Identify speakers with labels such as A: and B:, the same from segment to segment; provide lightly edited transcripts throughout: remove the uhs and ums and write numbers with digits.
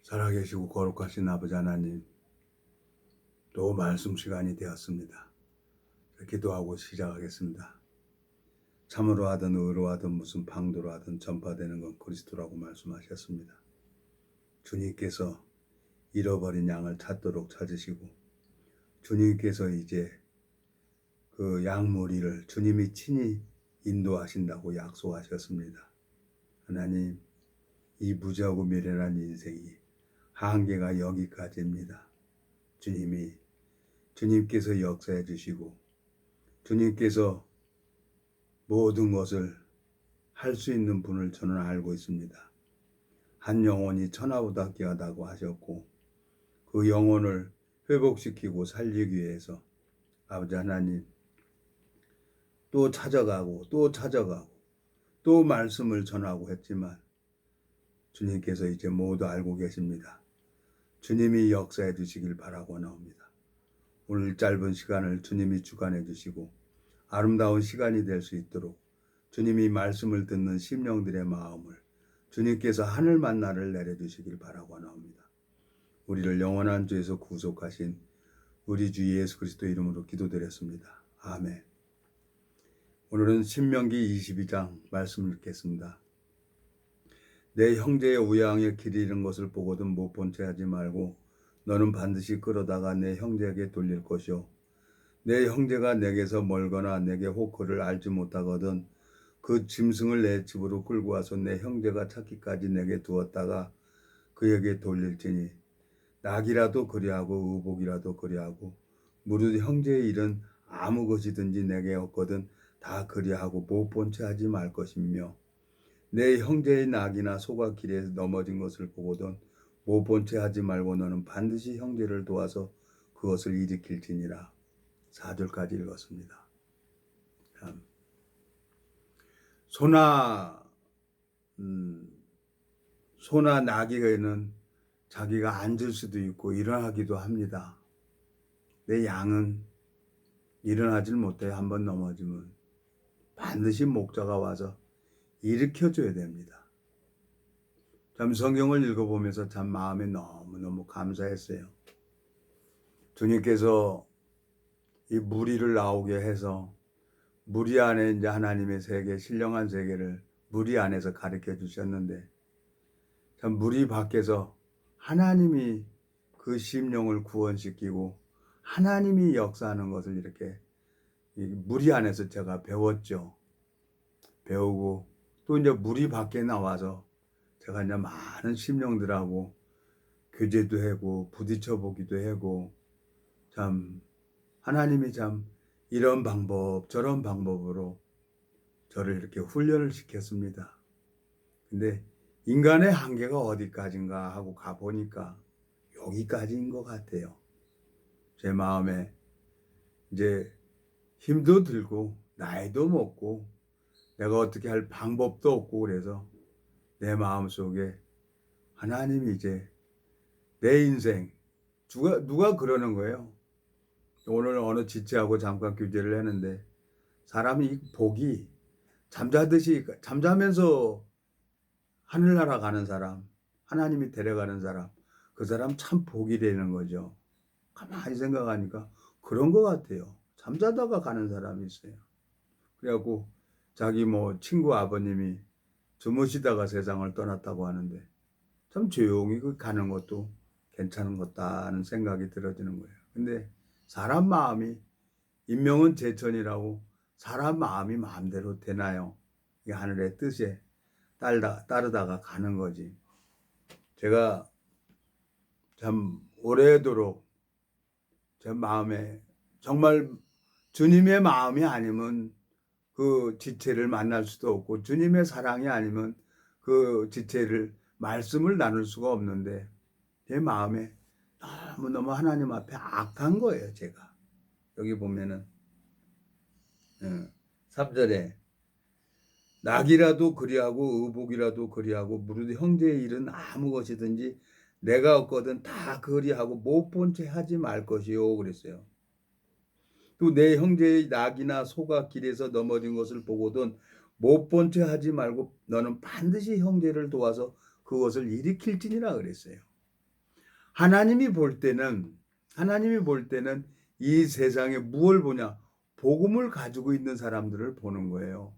A: 살아계시고 거룩하신 아버지 하나님, 또 말씀 시간이 되었습니다. 기도하고 시작하겠습니다. 참으로 하든 의로 하든 무슨 방도로 하든 전파되는 건 그리스도라고 말씀하셨습니다. 주님께서 잃어버린 양을 찾도록 찾으시고, 주님께서 이제 그 양무리를 주님이 친히 인도하신다고 약속하셨습니다. 하나님, 이 무지하고 미련한 인생이 한계가 여기까지입니다. 주님께서 역사해 주시고 주님께서 모든 것을 할 수 있는 분을 저는 알고 있습니다. 한 영혼이 천하보다 귀하다고 하셨고, 그 영혼을 회복시키고 살리기 위해서 아버지 하나님 또 찾아가고 또 말씀을 전하고 했지만 주님께서 이제 모두 알고 계십니다. 주님이 역사해 주시길 바라고 나옵니다. 오늘 짧은 시간을 주님이 주관해 주시고 아름다운 시간이 될 수 있도록 주님이 말씀을 듣는 심령들의 마음을 주님께서 하늘 만나를 내려주시길 바라고 나옵니다. 우리를 영원한 죄에서 구속하신 우리 주 예수 그리스도 이름으로 기도드렸습니다. 아멘. 오늘은 신명기 22장 말씀을 읽겠습니다. 내 형제의 우양에 길 잃은 것을 보거든 못 본 채 하지 말고 너는 반드시 끌어다가 내 형제에게 돌릴 것이요 내 형제가 내게서 멀거나 내게 호크를 알지 못하거든 그 짐승을 내 집으로 끌고 와서 내 형제가 찾기까지 내게 두었다가 그에게 돌릴지니 낙이라도 그리하고 의복이라도 그리하고 무릇 형제의 일은 아무 것이든지 내게 없거든 다 그리하고 못 본 채 하지 말 것이며 내 형제의 낙이나 소가 길에 넘어진 것을 보거든 못 본 채 하지 말고 너는 반드시 형제를 도와서 그것을 일으킬지니라. 4절까지 읽었습니다. 소나 나귀에는 자기가 앉을 수도 있고 일어나기도 합니다. 내 양은 일어나질 못해. 한번 넘어지면 반드시 목자가 와서 일으켜줘야 됩니다. 참 성경을 읽어보면서 참 마음에 너무너무 감사했어요. 주님께서 이 무리를 나오게 해서 무리 안에 이제 하나님의 세계, 신령한 세계를 무리 안에서 가르쳐 주셨는데 참 무리 밖에서 하나님이 그 심령을 구원시키고 하나님이 역사하는 것을 이렇게 무리 안에서 제가 배웠죠. 배우고 또 이제 무리 밖에 나와서 제가 이제 많은 심령들하고 교제도 하고 부딪혀 보기도 하고 참 하나님이 참 이런 방법 저런 방법으로 저를 이렇게 훈련을 시켰습니다. 근데 인간의 한계가 어디까지인가 하고 가보니까 여기까지인 것 같아요. 제 마음에 이제 힘도 들고 나이도 먹고 내가 어떻게 할 방법도 없고 그래서 내 마음속에 하나님이 이제 내 인생 누가 그러는 거예요. 오늘 어느 지체하고 잠깐 교제를 했는데 사람이 복이 잠자면서 하늘나라 가는 사람, 하나님이 데려가는 사람, 그 사람 참 복이 되는 거죠. 가만히 생각하니까 그런 것 같아요. 잠자다가 가는 사람이 있어요. 그래갖고 자기 친구 아버님이 주무시다가 세상을 떠났다고 하는데 참 조용히 가는 것도 괜찮은 것다는 생각이 들어지는 거예요. 근데 사람 마음이 인명은 제천이라고 사람 마음이 마음대로 되나요? 이게 하늘의 뜻에 따르다가 가는 거지. 제가 참 오래도록 제 마음에 정말 주님의 마음이 아니면 그 지체를 만날 수도 없고 주님의 사랑이 아니면 그 지체를 말씀을 나눌 수가 없는데 제 마음에 너무너무 하나님 앞에 악한 거예요. 제가 여기 보면은 3절에 낙이라도 그리하고 의복이라도 그리하고 무릇 형제의 일은 아무 것이든지 내가 없거든 다 그리하고 못 본 채 하지 말 것이요 그랬어요. 또 내 형제의 낙이나 소가 길에서 넘어진 것을 보거든 못 본 채 하지 말고 너는 반드시 형제를 도와서 그것을 일으킬지니라 그랬어요. 하나님이 볼 때는 이 세상에 무엇을 보냐? 복음을 가지고 있는 사람들을 보는 거예요.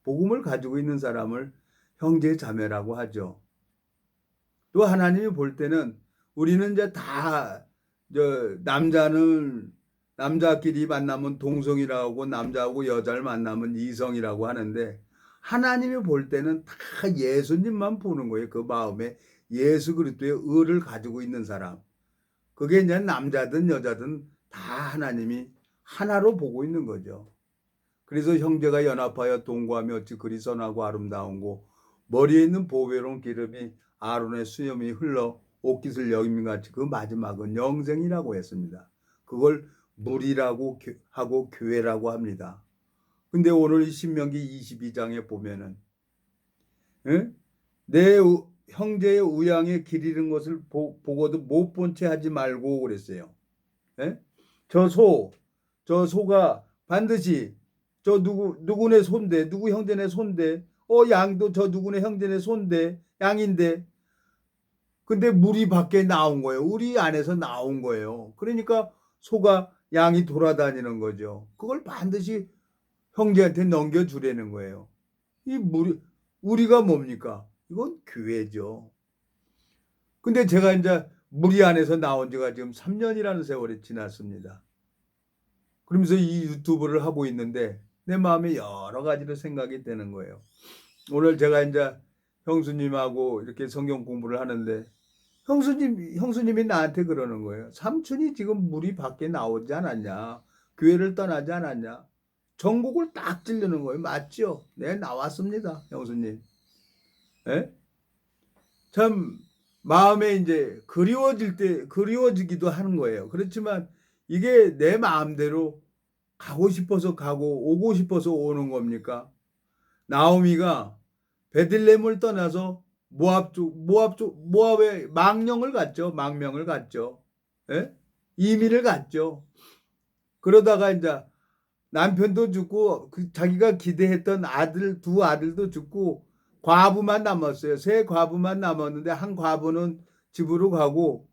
A: 복음을 가지고 있는 사람을 형제 자매라고 하죠. 또 하나님이 볼 때는 우리는 이제 다 남자는 남자끼리 만나면 동성이라고 하고 남자하고 여자를 만나면 이성이라고 하는데 하나님이 볼 때는 다 예수님만 보는 거예요. 그 마음에 예수 그리스도의 의를 가지고 있는 사람. 그게 이제 남자든 여자든 다 하나님이 하나로 보고 있는 거죠. 그래서 형제가 연합하여 동거하며 어찌 그리 선하고 아름다운고 머리에 있는 보배로운 기름이 아론의 수염이 흘러 옷깃을 여김같이 그 마지막은 영생이라고 했습니다. 그걸 물이라고 하고 교회라고 합니다. 근데 오늘 신명기 22장에 보면은 내 형제의 우양에 길 잃은 것을 보고도 못 본 채 하지 말고 그랬어요. 저 소가 반드시 저 누구네 손대, 누구 형제네 손대, 양도 저 누구네 형제네 손대, 양인데 근데 물이 밖에 나온 거예요. 우리 안에서 나온 거예요. 그러니까 소가 양이 돌아다니는 거죠. 그걸 반드시 형제한테 넘겨주라는 거예요. 이 물이 우리가 뭡니까? 이건 교회죠. 근데 제가 이제 무리 안에서 나온 지가 지금 3년이라는 세월이 지났습니다. 그러면서 이 유튜브를 하고 있는데 내 마음에 여러 가지로 생각이 되는 거예요. 오늘 제가 이제 형수님하고 이렇게 성경 공부를 하는데 형수님이 나한테 그러는 거예요. 삼촌이 지금 물이 밖에 나오지 않았냐? 교회를 떠나지 않았냐? 전곡을 딱 찌르는 거예요. 맞죠? 네, 나왔습니다. 형수님. 예? 참 마음에 이제 그리워지기도 하는 거예요. 그렇지만 이게 내 마음대로 가고 싶어서 가고 오고 싶어서 오는 겁니까? 나오미가 베들레헴을 떠나서 모압의 망명을 갔죠. 예? 이민을 갔죠. 그러다가 이제 남편도 죽고 자기가 기대했던 두 아들도 죽고 과부만 남았어요. 세 과부만 남았는데 한 과부는 집으로 가고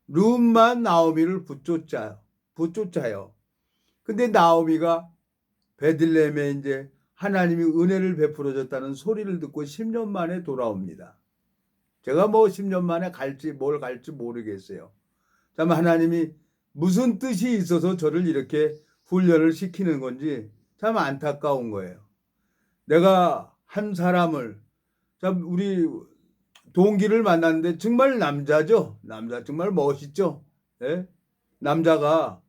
A: 룻만 나오미를 붙쫓아요. 근데 나오미가 베들레헴에 이제 하나님이 은혜를 베풀어 줬다는 소리를 듣고 10년 만에 돌아옵니다. 제가 뭐 10년 만에 뭘 갈지 모르겠어요. 참 하나님이 무슨 뜻이 있어서 저를 이렇게 훈련을 시키는 건지 참 안타까운 거예요. 내가 한 사람을 참 우리 동기를 만났는데 정말 남자죠. 남자 정말 멋있죠. 예? 남자가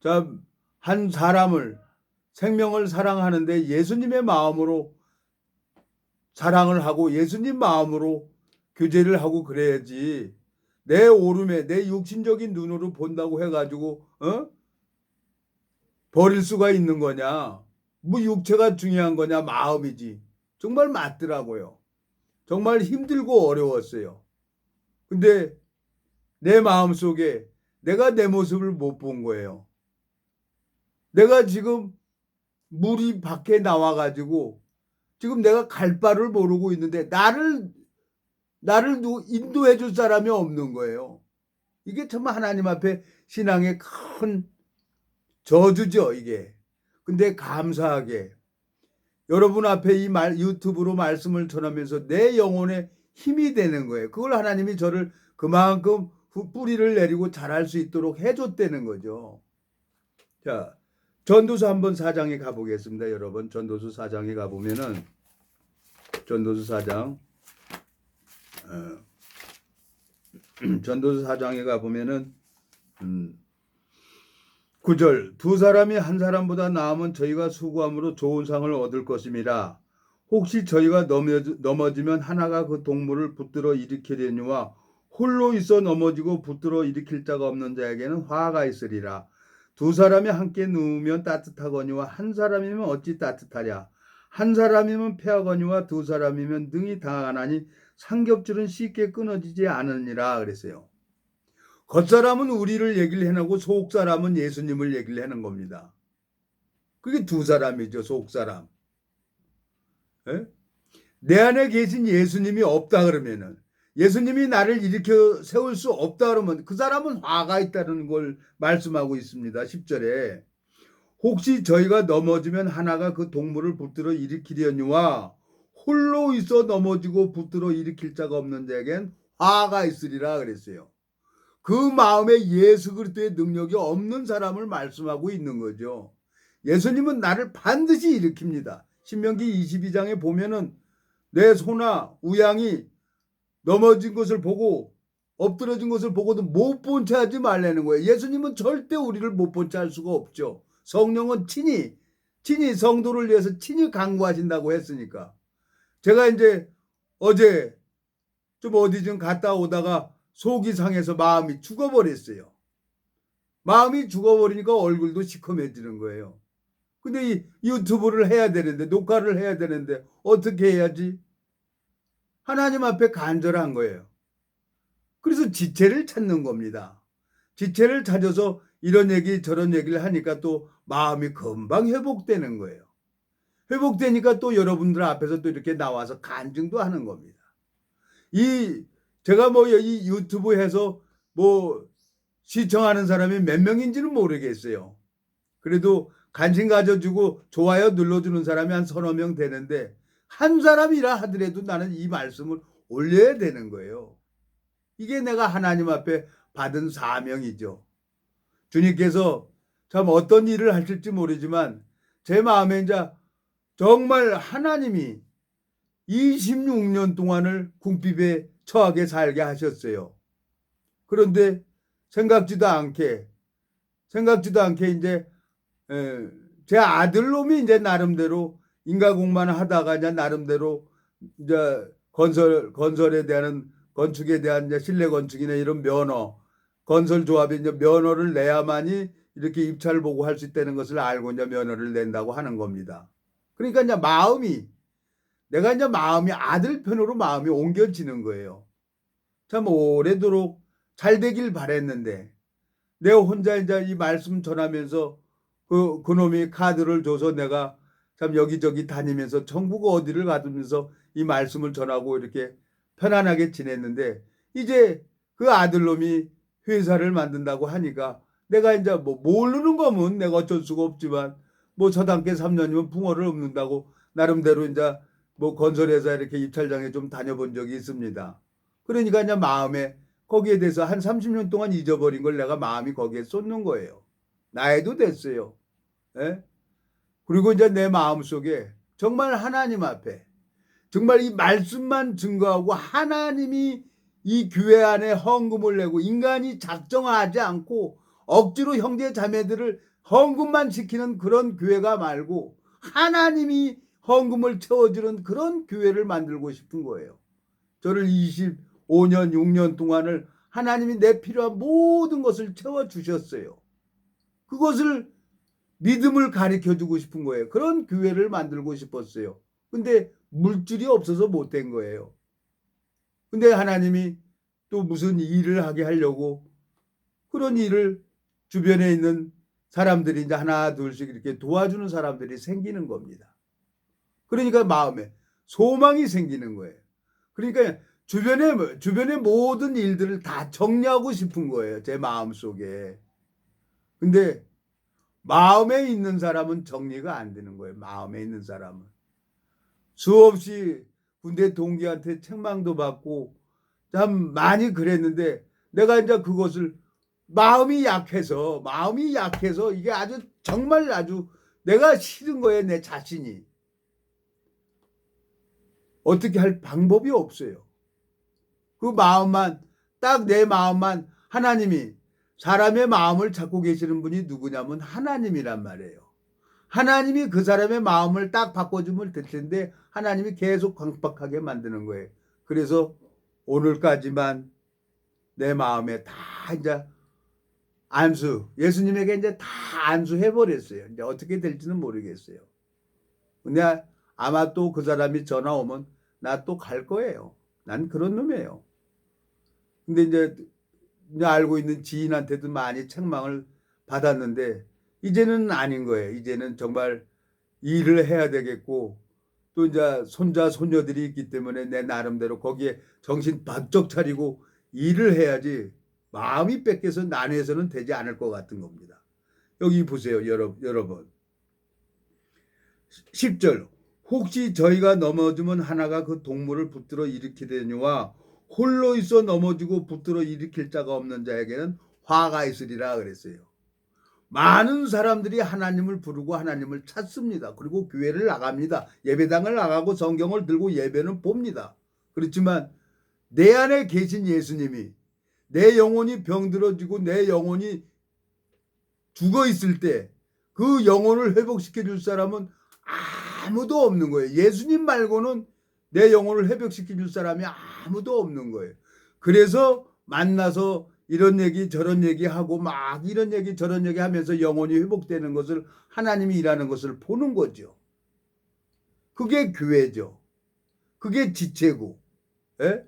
A: 참 한 사람을 생명을 사랑하는데 예수님의 마음으로 사랑을 하고 예수님 마음으로 교제를 하고 그래야지 내 오름에 내 육신적인 눈으로 본다고 해가지고 버릴 수가 있는 거냐? 뭐 육체가 중요한 거냐? 마음이지. 정말 맞더라고요. 정말 힘들고 어려웠어요. 근데 내 마음속에 내가 내 모습을 못 본 거예요. 내가 지금 물이 밖에 나와가지고 지금 내가 갈 바를 모르고 있는데 나를 인도해 줄 사람이 없는 거예요. 이게 정말 하나님 앞에 신앙의 큰 저주죠, 이게. 근데 감사하게 여러분 앞에 유튜브로 말씀을 전하면서 내 영혼에 힘이 되는 거예요. 그걸 하나님이 저를 그만큼 뿌리를 내리고 자랄 수 있도록 해줬다는 거죠. 자, 전도서 한번 4장에 가보겠습니다. 여러분, 전도서 4장에 가보면은 전도서 4장 전도서 4장에 가보면은 9절 두 사람이 한 사람보다 나으면 저희가 수고함으로 좋은 상을 얻을 것임이라. 혹시 저희가 넘어지면 하나가 그 동물을 붙들어 일으키려니와 홀로 있어 넘어지고 붙들어 일으킬 자가 없는 자에게는 화가 있으리라. 두 사람이 함께 누우면 따뜻하거니와 한 사람이면 어찌 따뜻하랴. 한 사람이면 패하거니와 두 사람이면 능히 당하나니 삼겹줄은 쉽게 끊어지지 않으니라 그랬어요. 겉사람은 우리를 얘기를 해놓고 속사람은 예수님을 얘기를 하는 겁니다. 그게 두 사람이죠. 속사람. 에? 내 안에 계신 예수님이 없다 그러면은 예수님이 나를 일으켜 세울 수 없다 그러면 그 사람은 화가 있다는 걸 말씀하고 있습니다. 10절에 혹시 저희가 넘어지면 하나가 그 동물을 붙들어 일으키려니와 홀로 있어 넘어지고 붙들어 일으킬 자가 없는 자에겐 화가 있으리라 그랬어요. 그 마음에 예수 그리스도의 능력이 없는 사람을 말씀하고 있는 거죠. 예수님은 나를 반드시 일으킵니다. 신명기 22장에 보면은 내 소나 우양이 넘어진 것을 보고 엎드러진 것을 보고도 못 본 채 하지 말라는 거예요. 예수님은 절대 우리를 못 본 채 할 수가 없죠. 성령은 친히 성도를 위해서 친히 강구하신다고 했으니까. 제가 이제 어제 좀 어디 좀 갔다 오다가 속이 상해서 마음이 죽어버렸어요. 마음이 죽어버리니까 얼굴도 시커매지는 거예요. 근데 이 유튜브를 해야 되는데, 녹화를 해야 되는데 어떻게 해야지? 하나님 앞에 간절한 거예요. 그래서 지체를 찾는 겁니다. 지체를 찾아서 이런 얘기 저런 얘기를 하니까 또 마음이 금방 회복되는 거예요. 회복되니까 또 여러분들 앞에서 또 이렇게 나와서 간증도 하는 겁니다. 제가 이 유튜브 해서 시청하는 사람이 몇 명인지는 모르겠어요. 그래도 관심 가져주고 좋아요 눌러주는 사람이 한 서너 명 되는데 한 사람이라 하더라도 나는 이 말씀을 올려야 되는 거예요. 이게 내가 하나님 앞에 받은 사명이죠. 주님께서 참 어떤 일을 하실지 모르지만 제 마음에 이제 정말 하나님이 26년 동안을 궁핍에 처하게 살게 하셨어요. 그런데 생각지도 않게 이제 제 아들놈이 이제 나름대로 인가공만 하다가 이제 나름대로 이제 건설에 대한 건축에 대한 이제 실내 건축이나 이런 건설조합에 이제 면허를 내야만이 이렇게 입찰 보고 할 수 있다는 것을 알고 이제 면허를 낸다고 하는 겁니다. 그러니까 이제 내가 이제 마음이 아들 편으로 마음이 옮겨지는 거예요. 참 오래도록 잘 되길 바랬는데 내가 혼자 이제 이 말씀 전하면서 그놈이 카드를 줘서 내가 참 여기저기 다니면서 전국 어디를 가면서 이 말씀을 전하고 이렇게 편안하게 지냈는데 이제 그 아들놈이 회사를 만든다고 하니까 내가 이제 모르는 거면 내가 어쩔 수가 없지만 저당께 3년이면 붕어를 읊는다고 나름대로 이제 건설회사 이렇게 입찰장에 좀 다녀본 적이 있습니다. 그러니까 이제 마음에 거기에 대해서 한 30년 동안 잊어버린 걸 내가 마음이 거기에 쏟는 거예요. 나이도 됐어요. 예? 그리고 이제 내 마음속에 정말 하나님 앞에 정말 이 말씀만 증거하고 하나님이 이 교회 안에 헌금을 내고 인간이 작정하지 않고 억지로 형제 자매들을 헌금만 시키는 그런 교회가 말고 하나님이 헌금을 채워주는 그런 교회를 만들고 싶은 거예요. 저를 25년, 6년 동안을 하나님이 내 필요한 모든 것을 채워주셨어요. 그것을 믿음을 가르쳐주고 싶은 거예요. 그런 교회를 만들고 싶었어요. 근데 물질이 없어서 못된 거예요. 근데 하나님이 또 무슨 일을 하게 하려고 그런 일을 주변에 있는 사람들이 이제 하나 둘씩 이렇게 도와주는 사람들이 생기는 겁니다. 그러니까 마음에 소망이 생기는 거예요. 그러니까 주변의 모든 일들을 다 정리하고 싶은 거예요. 제 마음속에. 근데 마음에 있는 사람은 정리가 안 되는 거예요. 마음에 있는 사람은. 수없이 군대 동기한테 책망도 받고 참 많이 그랬는데 내가 이제 그것을 마음이 약해서 이게 정말 아주 내가 싫은 거예요. 내 자신이. 어떻게 할 방법이 없어요. 그 마음만 딱 내 마음만 하나님이 사람의 마음을 잡고 계시는 분이 누구냐면 하나님이란 말이에요. 하나님이 그 사람의 마음을 딱 바꿔주면 될 텐데 하나님이 계속 강박하게 만드는 거예요. 그래서 오늘까지만 내 마음에 다 이제 예수님에게 이제 다 안수해버렸어요. 이제 어떻게 될지는 모르겠어요. 근데 아마 또 그 사람이 전화 오면 나 또 갈 거예요. 난 그런 놈이에요. 근데 이제 알고 있는 지인한테도 많이 책망을 받았는데 이제는 아닌 거예요. 이제는 정말 일을 해야 되겠고 또 이제 손자 손녀들이 있기 때문에 내 나름대로 거기에 정신 바짝 차리고 일을 해야지 마음이 뺏겨서 난해서는 되지 않을 것 같은 겁니다. 여기 보세요, 여러분. 10절. 혹시 저희가 넘어지면 하나가 그 동물을 붙들어 일으키려니와 홀로 있어 넘어지고 붙들어 일으킬 자가 없는 자에게는 화가 있으리라 그랬어요. 많은 사람들이 하나님을 부르고 하나님을 찾습니다. 그리고 교회를 나갑니다. 예배당을 나가고 성경을 들고 예배는 봅니다. 그렇지만 내 안에 계신 예수님이 내 영혼이 병들어지고 내 영혼이 죽어 있을 때 그 영혼을 회복시켜 줄 사람은 아무도 없는 거예요. 예수님 말고는 내 영혼을 회복시켜 줄 사람이 아무도 없는 거예요. 그래서 만나서 이런 얘기 저런 얘기하고 막 이런 얘기 저런 얘기 하면서 영혼이 회복되는 것을 하나님이 일하는 것을 보는 거죠. 그게 교회죠. 그게 지체고. 예?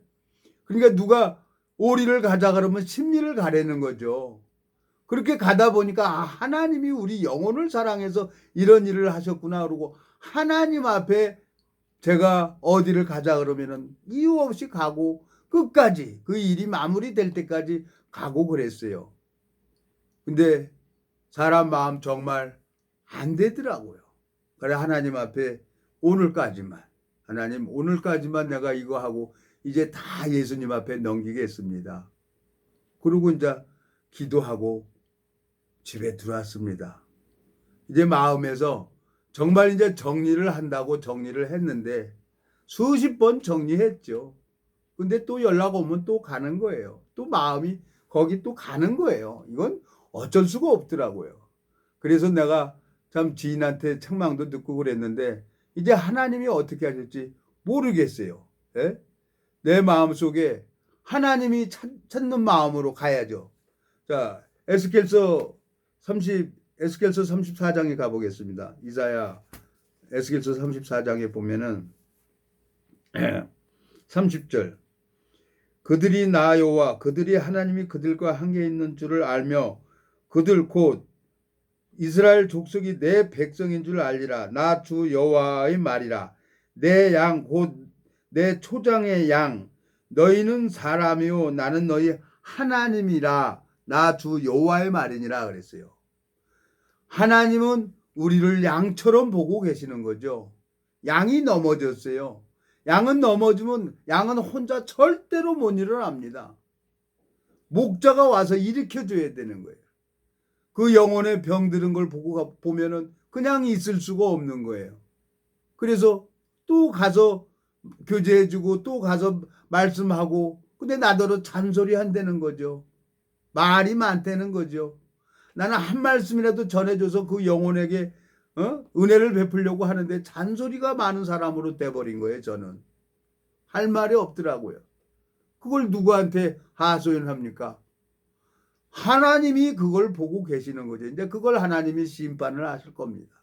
A: 그러니까 누가 오리를 가자 그러면 십리를 가라는 거죠. 그렇게 가다 보니까 하나님이 우리 영혼을 사랑해서 이런 일을 하셨구나 그러고 하나님 앞에 제가 어디를 가자 그러면은 이유 없이 가고 끝까지 그 일이 마무리될 때까지 가고 그랬어요. 근데 사람 마음 정말 안 되더라고요. 그래 하나님 앞에 오늘까지만 하나님 오늘까지만 내가 이거 하고 이제 다 예수님 앞에 넘기겠습니다. 그리고 이제 기도하고 집에 들어왔습니다. 이제 마음에서 정말 이제 정리를 한다고 정리를 했는데 수십 번 정리했죠. 근데 또 연락 오면 또 가는 거예요. 또 마음이 거기 또 가는 거예요. 이건 어쩔 수가 없더라고요. 그래서 내가 참 지인한테 책망도 듣고 그랬는데 이제 하나님이 어떻게 하실지 모르겠어요. 예? 내 마음속에 하나님이 찾는 마음으로 가야죠. 자, 에스겔서 34장에 가보겠습니다. 이사야 에스겔서 34장에 보면은 30절. 그들이 나 여호와 그들이 하나님이 그들과 함께 있는 줄을 알며 그들 곧 이스라엘 족속이 내 백성인 줄 알리라. 나 주 여호와의 말이라. 내 양 곧 내 초장의 양 너희는 사람이요 나는 너희 하나님이라. 나 주 여호와의 말이니라 그랬어요. 하나님은 우리를 양처럼 보고 계시는 거죠. 양이 넘어졌어요. 양은 넘어지면 양은 혼자 절대로 못 일어납니다. 목자가 와서 일으켜줘야 되는 거예요. 그 영혼의 병드는 걸 보면은 그냥 있을 수가 없는 거예요. 그래서 또 가서 교제해주고 또 가서 말씀하고 근데 나더러 잔소리 한다는 거죠. 말이 많다는 거죠. 나는 한 말씀이라도 전해줘서 그 영혼에게 은혜를 베풀려고 하는데 잔소리가 많은 사람으로 돼버린 거예요. 저는 할 말이 없더라고요. 그걸 누구한테 하소연합니까? 하나님이 그걸 보고 계시는 거죠. 이제 그걸 하나님이 심판을 하실 겁니다.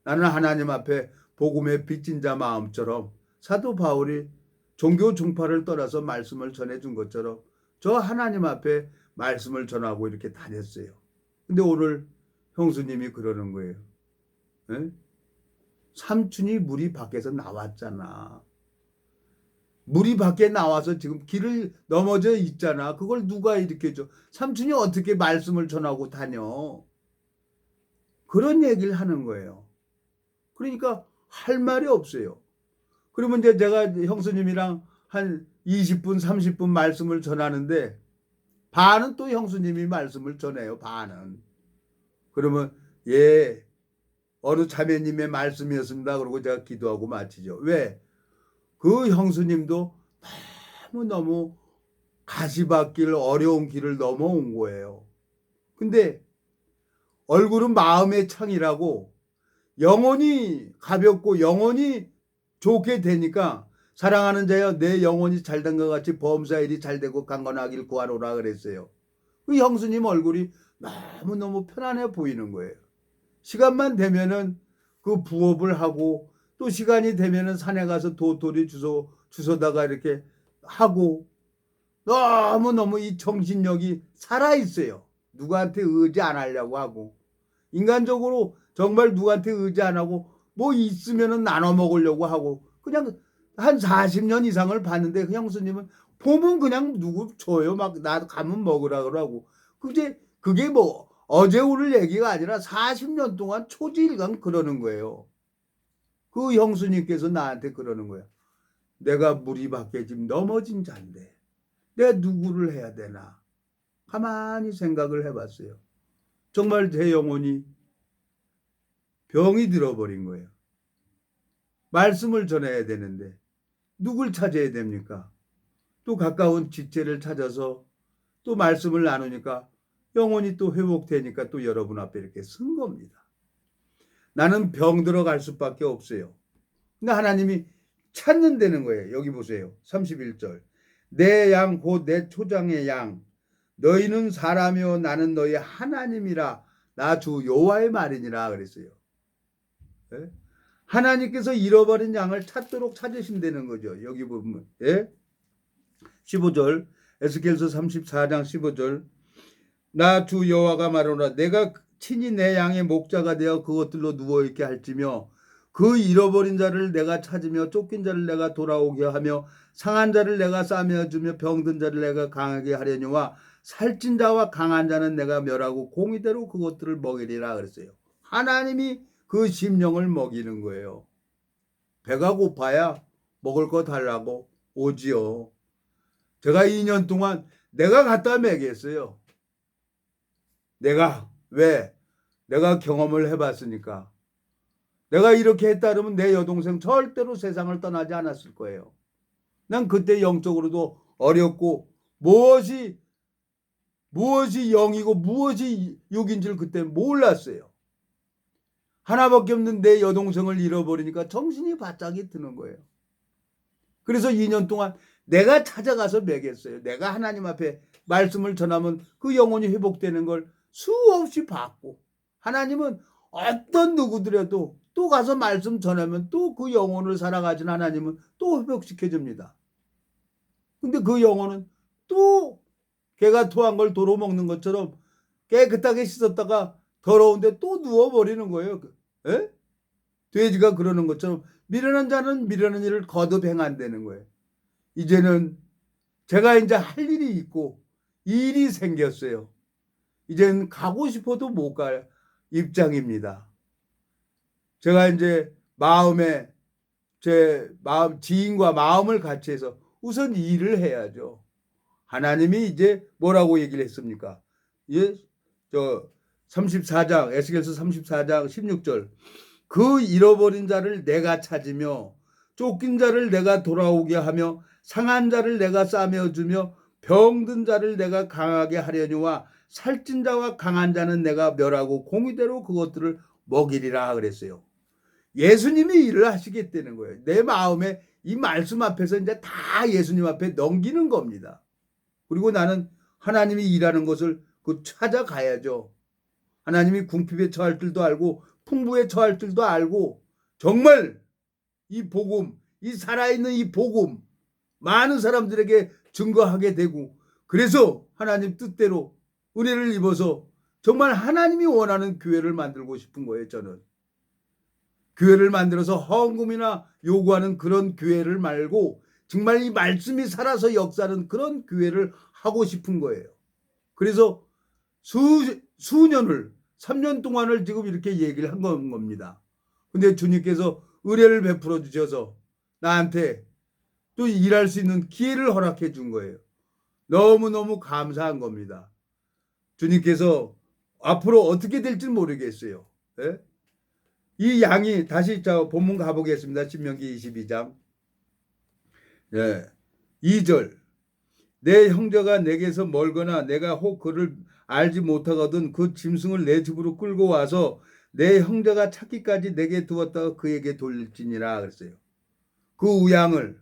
A: 나는 하나님 앞에 복음의 빚진 자 마음처럼 사도 바울이 종교 종파를 떠나서 말씀을 전해준 것처럼 저 하나님 앞에 말씀을 전하고 이렇게 다녔어요. 근데 오늘 형수님이 그러는 거예요. 에? 삼촌이 물이 밖에서 나왔잖아. 물이 밖에 나와서 지금 길을 넘어져 있잖아. 그걸 누가 일으켜줘? 삼촌이 어떻게 말씀을 전하고 다녀? 그런 얘기를 하는 거예요. 그러니까 할 말이 없어요. 그러면 이제 제가 형수님이랑 한 20분, 30분 말씀을 전하는데 반은 또 형수님이 말씀을 전해요. 반은. 그러면 예, 어느 자매님의 말씀이었습니다. 그러고 제가 기도하고 마치죠. 왜? 그 형수님도 너무너무 가시밭길 어려운 길을 넘어온 거예요. 근데 얼굴은 마음의 창이라고 영혼이 가볍고 영혼이 좋게 되니까 사랑하는 자여 내 영혼이 잘된 것 같이 범사일이 잘되고 강건하길 구하노라 그랬어요. 그 형수님 얼굴이 너무너무 편안해 보이는 거예요. 시간만 되면은 그 부업을 하고 또 시간이 되면은 산에 가서 도토리 주워다가 이렇게 하고 너무너무 이 정신력이 살아있어요. 누구한테 의지 안 하려고 하고 인간적으로 정말 누구한테 의지 안 하고 뭐 있으면은 나눠 먹으려고 하고 그냥 한 40년 이상을 봤는데 그 형수님은 보면 그냥 누구 줘요. 막 나 가면 먹으라 그러고. 그게 뭐 어제 오늘 얘기가 아니라 40년 동안 초지일관 그러는 거예요. 그 형수님께서 나한테 그러는 거야. 내가 무리 밖에 지금 넘어진 자인데 내가 누구를 해야 되나. 가만히 생각을 해봤어요. 정말 제 영혼이 병이 들어버린 거예요. 말씀을 전해야 되는데 누굴 찾아야 됩니까? 또 가까운 지체를 찾아서 또 말씀을 나누니까 영혼이 또 회복되니까 또 여러분 앞에 이렇게 선 겁니다. 나는 병 들어갈 수밖에 없어요. 근데 하나님이 찾는다는 거예요. 여기 보세요. 31절. 내 양 곧 내 초장의 양 너희는 사람이요 나는 너희 하나님이라 나 주 여호와의 말이니라 그랬어요. 예? 하나님께서 잃어버린 양을 찾도록 찾으신다는 거죠. 여기 보면 15절 에스겔서 34장 15절 나 주 여호와가 말하노라 내가 친히 내 양의 목자가 되어 그것들로 누워있게 할지며 그 잃어버린 자를 내가 찾으며 쫓긴 자를 내가 돌아오게 하며 상한 자를 내가 싸매어 주며 병든 자를 내가 강하게 하려니와 살찐 자와 강한 자는 내가 멸하고 공의대로 그것들을 먹이리라 그랬어요. 하나님이 그 심령을 먹이는 거예요. 배가 고파야 먹을 거 달라고 오지요. 제가 2년 동안 내가 갖다 먹였어요. 왜? 내가 경험을 해봤으니까. 내가 이렇게 했다 그러면 내 여동생 절대로 세상을 떠나지 않았을 거예요. 난 그때 영적으로도 어렵고 무엇이 영이고 무엇이 육인 줄 그때 몰랐어요. 하나밖에 없는 내 여동생을 잃어버리니까 정신이 바짝이 드는 거예요. 그래서 2년 동안 내가 찾아가서 먹였어요. 내가 하나님 앞에 말씀을 전하면 그 영혼이 회복되는 걸 수없이 봤고 하나님은 어떤 누구들에도 또 가서 말씀 전하면 또 그 영혼을 살아가진 하나님은 또 회복시켜 줍니다. 근데 그 영혼은 또 개가 토한 걸 도로 먹는 것처럼 깨끗하게 씻었다가 더러운데 또 누워버리는 거예요. 돼지가 그러는 것처럼 미련한 자는 미련한 일을 거듭 행한다는 거예요. 이제는 제가 이제 할 일이 있고 일이 생겼어요. 이제는 가고 싶어도 못 갈 입장입니다. 제가 이제 지인과 마음을 같이 해서 우선 일을 해야죠. 하나님이 이제 뭐라고 얘기를 했습니까? 저 34장 에스겔서 34장 16절 그 잃어버린 자를 내가 찾으며 쫓긴 자를 내가 돌아오게 하며 상한 자를 내가 싸매어 주며 병든 자를 내가 강하게 하려니와 살찐 자와 강한 자는 내가 멸하고 공의대로 그것들을 먹이리라 그랬어요. 예수님이 일을 하시겠다는 거예요. 내 마음에 이 말씀 앞에서 이제 다 예수님 앞에 넘기는 겁니다. 그리고 나는 하나님이 일하는 것을 찾아가야죠. 하나님이 궁핍에 처할 줄도 알고 풍부에 처할 줄도 알고 정말 이 복음, 이 살아있는 이 복음 많은 사람들에게 증거하게 되고 그래서 하나님 뜻대로 은혜를 입어서 정말 하나님이 원하는 교회를 만들고 싶은 거예요. 저는 교회를 만들어서 헌금이나 요구하는 그런 교회를 말고 정말 이 말씀이 살아서 역사하는 그런 교회를 하고 싶은 거예요. 그래서 수년을 3년 동안을 지금 이렇게 얘기를 한 겁니다. 근데 주님께서 은혜를 베풀어 주셔서 나한테 또 일할 수 있는 기회를 허락해 준 거예요. 너무너무 감사한 겁니다. 주님께서 앞으로 어떻게 될지 모르겠어요. 예? 이 양이 다시 본문 가보겠습니다. 신명기 22장 2절 내 형제가 내게서 멀거나 내가 혹 그를 알지 못하거든 그 짐승을 내 집으로 끌고 와서 내 형제가 찾기까지 내게 두었다가 그에게 돌릴지니라 그랬어요. 그 우양을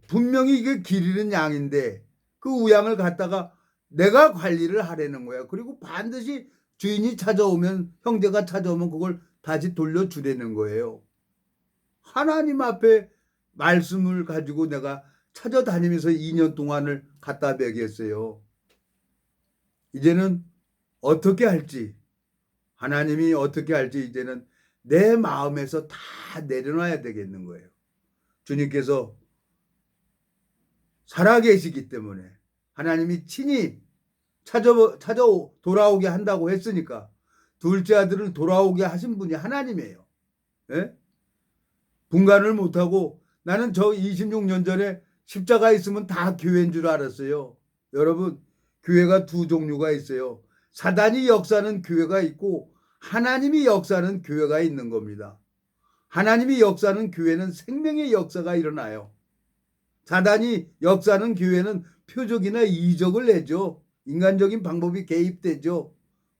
A: 분명히 이게 기르는 양인데 그 우양을 갖다가 내가 관리를 하라는 거야. 그리고 반드시 주인이 찾아오면 형제가 찾아오면 그걸 다시 돌려주라는 거예요. 하나님 앞에 말씀을 가지고 내가 찾아다니면서 2년 동안을 갖다 먹였어요. 이제는 어떻게 할지 하나님이 어떻게 할지 이제는 내 마음에서 다 내려놔야 되겠는 거예요. 주님께서 살아계시기 때문에 하나님이 친히 돌아오게 한다고 했으니까 둘째 아들을 돌아오게 하신 분이 하나님이에요. 예? 분간을 못하고 나는 저 26년 전에 십자가 있으면 다 교회인 줄 알았어요. 여러분, 교회가 두 종류가 있어요. 사단이 역사는 교회가 있고 하나님이 역사는 교회가 있는 겁니다. 하나님이 역사는 교회는 생명의 역사가 일어나요. 사단이 역사는 교회는 표적이나 이적을 내죠. 인간적인 방법이 개입되죠.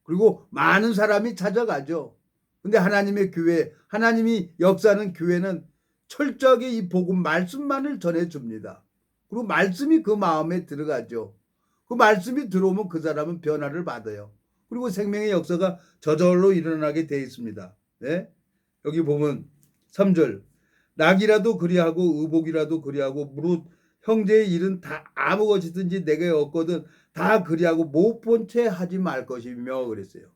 A: 그리고 많은 사람이 찾아가죠. 근데 하나님의 교회, 하나님이 역사는 교회는 철저하게 이 복음 말씀만을 전해줍니다. 그리고 말씀이 그 마음에 들어가죠. 그 말씀이 들어오면 그 사람은 변화를 받아요. 그리고 생명의 역사가 저절로 일어나게 되어 있습니다. 네? 여기 보면 3절 낙이라도 그리하고 의복이라도 그리하고 무릇 형제의 일은 다 아무 것이든지 내게 얻거든 다 그리하고 못 본 채 하지 말 것이며 그랬어요.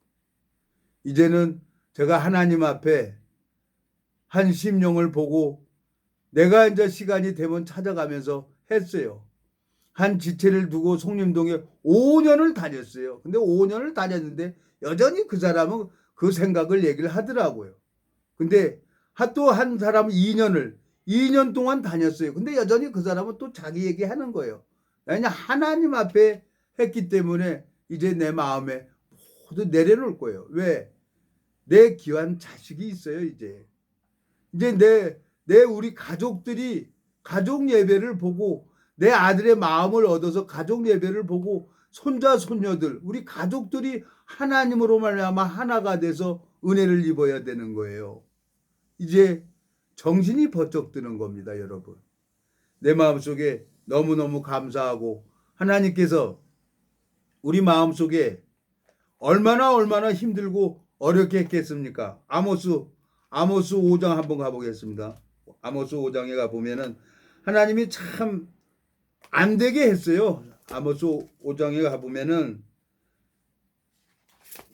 A: 이제는 제가 하나님 앞에 한 심령을 보고 내가 이제 시간이 되면 찾아가면서 했어요. 한 지체를 두고 송림동에 5년을 다녔어요. 근데 5년을 다녔는데 여전히 그 사람은 그 생각을 얘기를 하더라고요. 근데 또 한 사람은 2년 동안 다녔어요. 근데 여전히 그 사람은 또 자기 얘기하는 거예요. 그냥 하나님 앞에 했기 때문에 이제 내 마음에 모두 내려놓을 거예요. 왜? 내 귀한 자식이 있어요. 이제 우리 가족들이 가족 예배를 보고 내 아들의 마음을 얻어서 가족 예배를 보고 손자 손녀들 우리 가족들이 하나님으로 말미암아 하나가 돼서 은혜를 입어야 되는 거예요. 이제 정신이 번쩍 드는 겁니다, 여러분. 내 마음속에 너무너무 감사하고 하나님께서 우리 마음속에 얼마나 힘들고 어렵게 했겠습니까? 아모스 5장 한번 가보겠습니다. 아모스 5장에 가보면은 하나님이 참 안 되게 했어요. 아모스 5장에 가보면은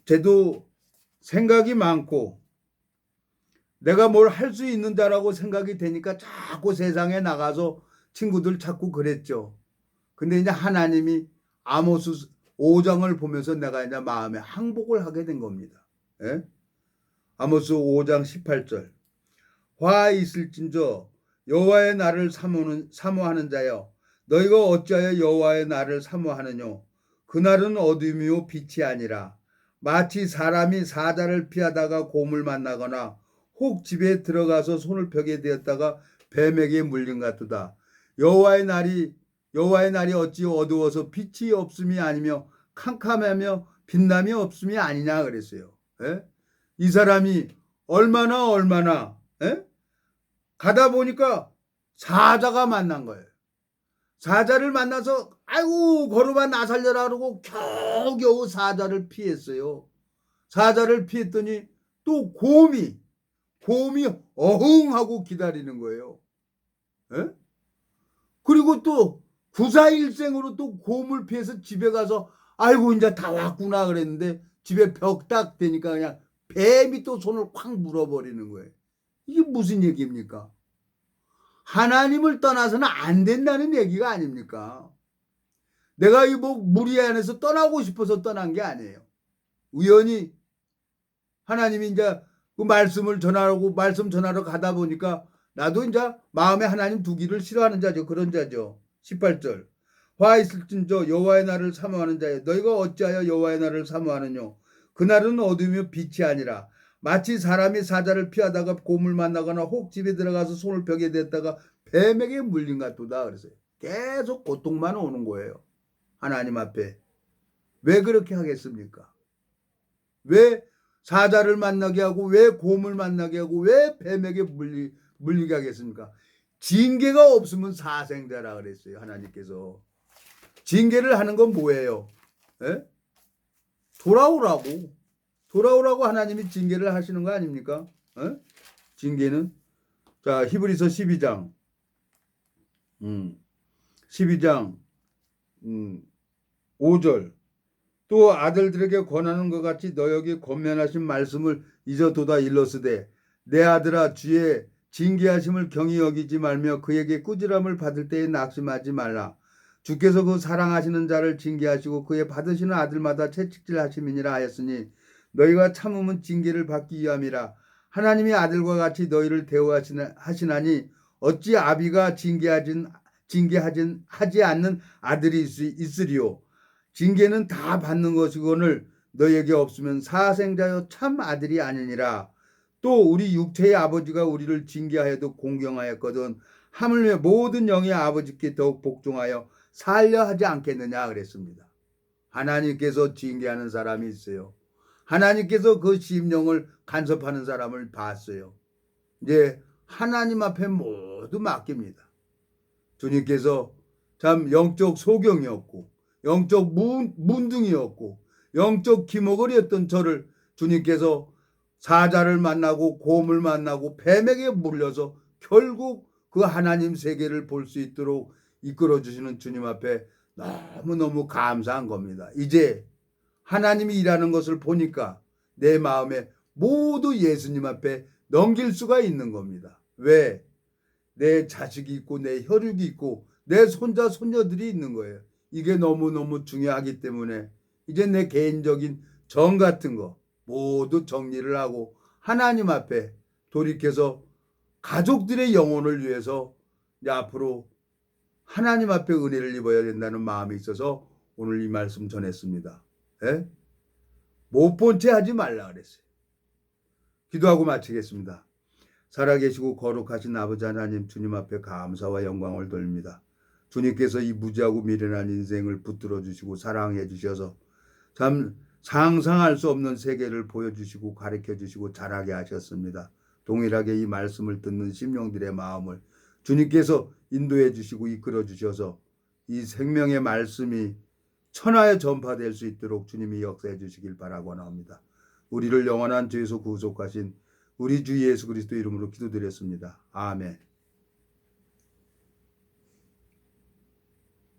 A: 쟤도 생각이 많고 내가 뭘 할 수 있는다라고 생각이 되니까 자꾸 세상에 나가서 친구들 찾고 그랬죠. 근데 이제 하나님이 아모스 5장을 보면서 내가 이제 마음에 항복을 하게 된 겁니다. 예? 아모스 5장 18절 화 있을진저 여호와의 날을 사모하는 자여 너희가 어찌하여 여호와의 날을 사모하느뇨 그날은 어둠이요 빛이 아니라 마치 사람이 사자를 피하다가 곰을 만나거나 혹 집에 들어가서 손을 펴게 되었다가 뱀에게 물린 같도다. 여호와의 날이 어찌 어두워서 빛이 없음이 아니며 캄캄하며 빛남이 없음이 아니냐 그랬어요. 예? 이 사람이 얼마나 예? 가다 보니까 사자가 만난 거예요. 사자를 만나서 아이고 걸어봐 나 살려라 그러고 겨우겨우 사자를 피했어요. 사자를 피했더니 또 곰이 어흥하고 기다리는 거예요. 에? 그리고 또 구사일생으로 또 곰을 피해서 집에 가서 아이고 이제 다 왔구나 그랬는데 집에 벽 딱 대니까 그냥 뱀이 또 손을 확 물어버리는 거예요. 이게 무슨 얘기입니까? 하나님을 떠나서는 안 된다는 얘기가 아닙니까? 내가 이 무리 안에서 떠나고 싶어서 떠난 게 아니에요. 우연히 하나님이 이제 그 말씀 전하러 가다 보니까 나도 이제 마음에 하나님 두기를 싫어하는 자죠. 그런 자죠. 18절 화 있을진저 여호와의 날을 사모하는 자여 너희가 어찌하여 여호와의 날을 사모하느뇨 그날은 어둠이며 빛이 아니라 마치 사람이 사자를 피하다가 곰을 만나거나 혹 집에 들어가서 손을 벽에 댔다가 뱀에게 물린 같도다 그랬어요. 계속 고통만 오는 거예요. 하나님 앞에. 왜 그렇게 하겠습니까? 왜 사자를 만나게 하고 왜 곰을 만나게 하고 왜 뱀에게 물리게 하겠습니까? 징계가 없으면 사생자라 그랬어요. 하나님께서. 징계를 하는 건 뭐예요? 에? 돌아오라고 하나님이 징계를 하시는 거 아닙니까? 에? 징계는 자 히브리서 12장 5절 또 아들들에게 권하는 것 같이 너희에게 권면하신 말씀을 잊어도다 일러스되 내 아들아 주의 징계하심을 경히 여기지 말며 그에게 꾸지람을 받을 때에 낙심하지 말라. 주께서 그 사랑하시는 자를 징계하시고 그의 받으시는 아들마다 채찍질하심이니라 하였으니 너희가 참음은 징계를 받기 위함이라. 하나님이 아들과 같이 너희를 대우하시나니 어찌 아비가 징계하지 않는 아들이 있으리요. 징계는 다 받는 것이거늘 너희에게 없으면 사생자여 참 아들이 아니니라. 또 우리 육체의 아버지가 우리를 징계하여도 공경하였거든 하물며 모든 영의 아버지께 더욱 복종하여 살려 하지 않겠느냐 그랬습니다. 하나님께서 징계하는 사람이 있어요. 하나님께서 그 심령을 간섭하는 사람을 봤어요. 이제 하나님 앞에 모두 맡깁니다. 주님께서 참 영적 소경이었고 영적 문둥이였고 영적 기모거리였던 저를 주님께서 사자를 만나고 곰을 만나고 뱀에게 물려서 결국 그 하나님 세계를 볼 수 있도록 이끌어주시는 주님 앞에 너무너무 감사한 겁니다. 이제 하나님이 일하는 것을 보니까 내 마음에 모두 예수님 앞에 넘길 수가 있는 겁니다. 왜? 내 자식이 있고 내 혈육이 있고 내 손자 손녀들이 있는 거예요. 이게 너무너무 중요하기 때문에 이제 내 개인적인 정 같은 거 모두 정리를 하고 하나님 앞에 돌이켜서 가족들의 영혼을 위해서 이제 앞으로 하나님 앞에 은혜를 입어야 된다는 마음이 있어서 오늘 이 말씀 전했습니다. 예? 못 본 채 하지 말라 그랬어요. 기도하고 마치겠습니다. 살아계시고 거룩하신 아버지 하나님 주님 앞에 감사와 영광을 돌립니다. 주님께서 이 무지하고 미련한 인생을 붙들어 주시고 사랑해 주셔서 참 상상할 수 없는 세계를 보여주시고 가르쳐 주시고 자라게 하셨습니다. 동일하게 이 말씀을 듣는 심령들의 마음을 주님께서 인도해 주시고 이끌어 주셔서 이 생명의 말씀이 천하에 전파될 수 있도록 주님이 역사해 주시길 바라고 합니다. 우리를 영원한 죄에서 구속하신 우리 주 예수 그리스도 이름으로 기도드렸습니다. 아멘.